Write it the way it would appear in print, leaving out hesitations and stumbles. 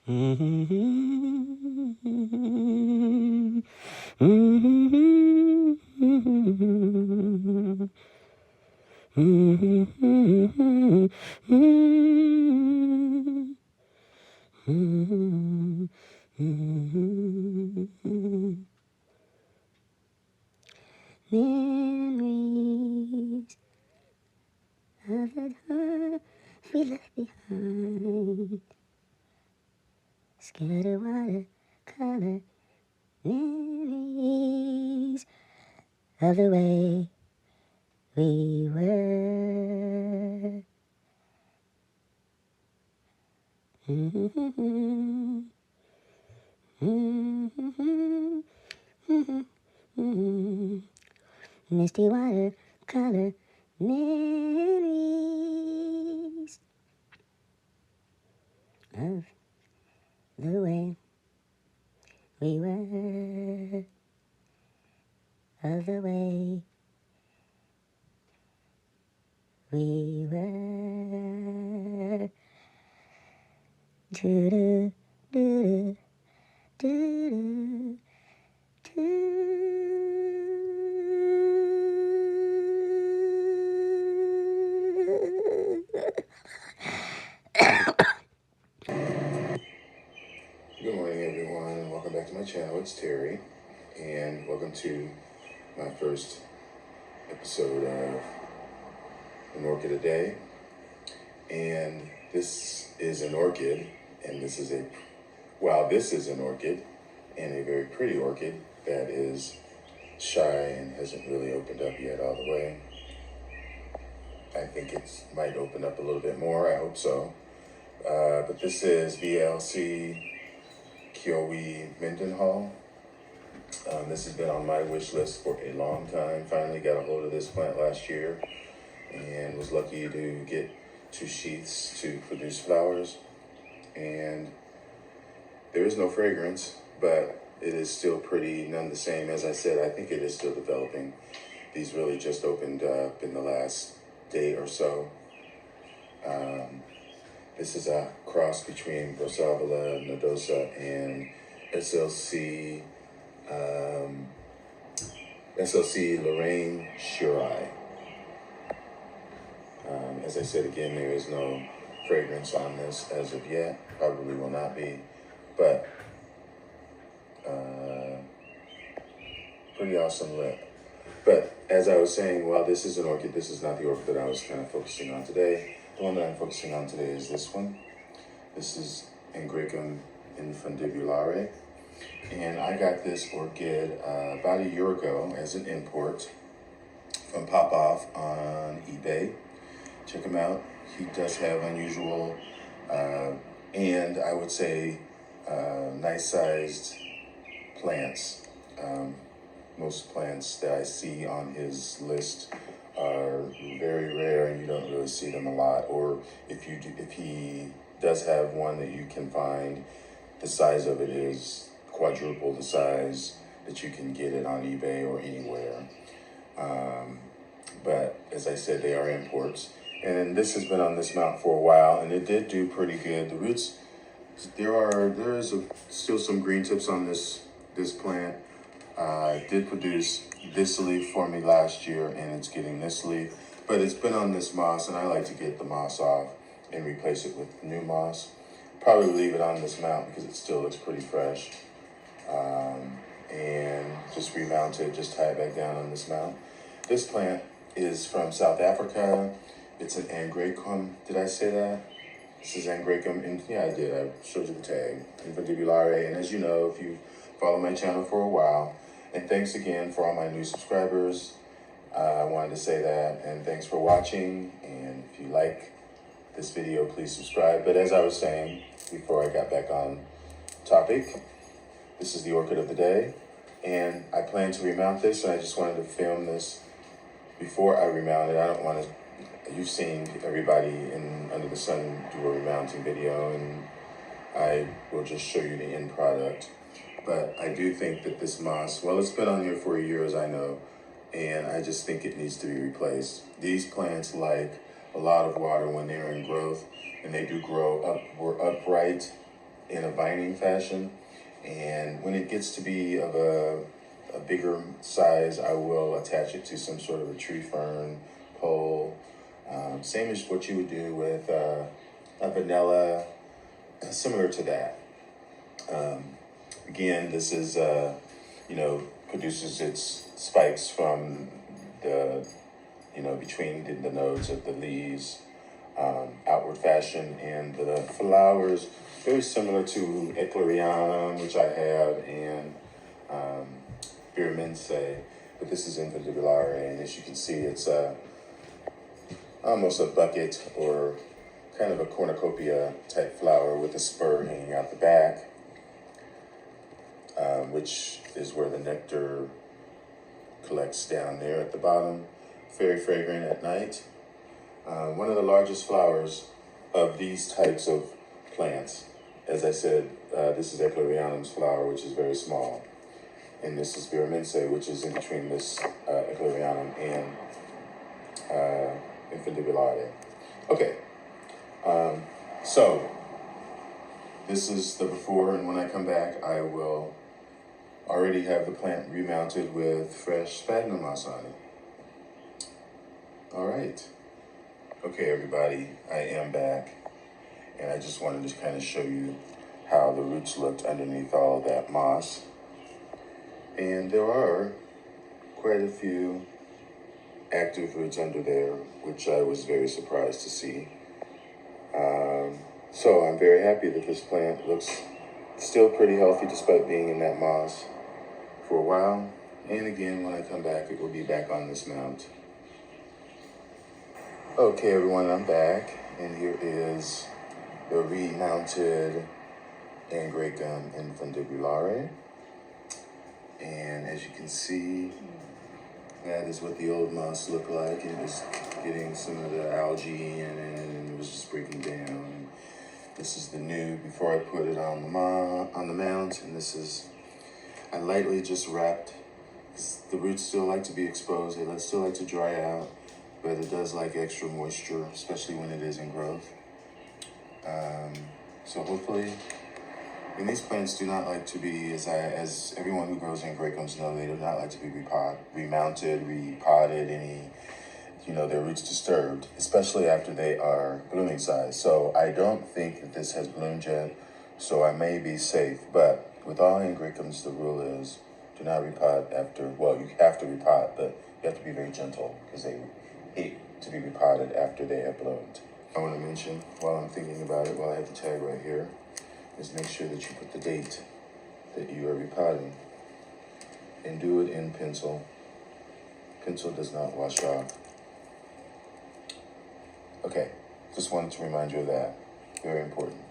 Memories of the time we left behind. Scatter watercolor memories of the way we were. Misty watercolor memories of the way we were, of the way we were. Do do do do Good morning, everyone, and welcome back to my channel. It's Terry, and welcome to my first episode of An Orchid a Day. And this is an orchid, and this is an orchid, and a very pretty orchid that is shy and hasn't really opened up yet all the way. I think it might open up a little bit more, I hope so. But this is VLC Kiwi Mendenhall. This has been on my wish list for a long time. Finally got a hold of this plant last year and was lucky to get 2 sheaths to produce flowers. And there is no fragrance, but it is still pretty, none the same. As I said, I think it is still developing. These really just opened up in the last day or so. This is a cross between Brossavola nodosa and SLC Lorraine Shuri. As I said again, there is no fragrance on this as of yet. Probably will not be, but pretty awesome lip. But as I was saying, while this is an orchid, this is not the orchid that I was kind of focusing on today. The one that I'm focusing on today is this one. This is Angraecum infundibulare. And I got this orchid about a year ago as an import from Pop-Off on eBay. Check him out. He does have unusual and I would say nice-sized plants. Most plants that I see on his list are very rare, and you don't really see them a lot. Or if he does have one that you can find, the size of it is quadruple the size that you can get it on eBay or anywhere. But as I said, they are imports. And this has been on this mount for a while, and it did do pretty good. The roots, there is still some green tips on this plant. It did produce this leaf for me last year, and it's getting this leaf. But it's been on this moss, and I like to get the moss off and replace it with new moss. Probably leave it on this mount because it still looks pretty fresh. And just remount it, just tie it back down on this mount. This plant is from South Africa. It's an Angraecum. Did I say that? This is Angraecum. Yeah, I did. I showed you the tag. Infundibulare. And as you know, if you follow my channel for a while, and thanks again for all my new subscribers. I wanted to say that, and thanks for watching. And if you like this video, please subscribe. But as I was saying before I got back on topic, this is the orchid of the day, and I plan to remount this, and I just wanted to film this before I remount it. I don't want to, you've seen everybody under the sun do a remounting video, and I will just show you the end product. But I do think that this moss, well, it's been on here for a year, as I know, and I just think it needs to be replaced. These plants like a lot of water when they're in growth, and they do grow upright in a vining fashion. And when it gets to be of a bigger size, I will attach it to some sort of a tree fern pole. Same as what you would do with a vanilla, similar to that. Again, this is, produces its spikes from the, between the nodes of the leaves, outward fashion, and the flowers, very similar to Echlorianum, which I have, and Biramense, but this is Infundibulare, and as you can see, it's almost a bucket or kind of a cornucopia type flower with a spur hanging out the back, which is where the nectar collects down there at the bottom. Very fragrant at night. One of the largest flowers of these types of plants. As I said, this is Echlorianum's flower, which is very small. And this is Biramense, which is in between this Echlorianum and Infundibulare. Okay, so this is the before, and when I come back, I will already have the plant remounted with fresh sphagnum moss on it. All right. Okay, everybody, I am back, and I just wanted to kind of show you how the roots looked underneath all of that moss. And there are quite a few active roots under there, which I was very surprised to see. So I'm very happy that this plant looks still pretty healthy despite being in that moss for a while. And again, when I come back, it will be back on this mount. Okay, everyone, I'm back, and here is the remounted Angraecum Infundibulare. And as you can see, that is what the old moss looked like. It was getting some of the algae in it, and it was just breaking down. This is the new before I put it on the mount, and this is, I lightly just wrapped. The roots still like to be exposed. They still like to dry out, but it does like extra moisture, especially when it is in growth. So hopefully, and these plants do not like to be, as everyone who grows Angraecums know, they do not like to be remounted, repotted, their roots disturbed, especially after they are blooming size. So I don't think that this has bloomed yet, so I may be safe. But with all Angraecums, the rule is do not repot after, well, you have to repot, but you have to be very gentle because they hate to be repotted after they have bloomed. I want to mention, while I'm thinking about it, while I have the tag right here, is make sure that you put the date that you are repotting, and do it in pencil. Pencil does not wash off. Okay, just wanted to remind you of that. Very important.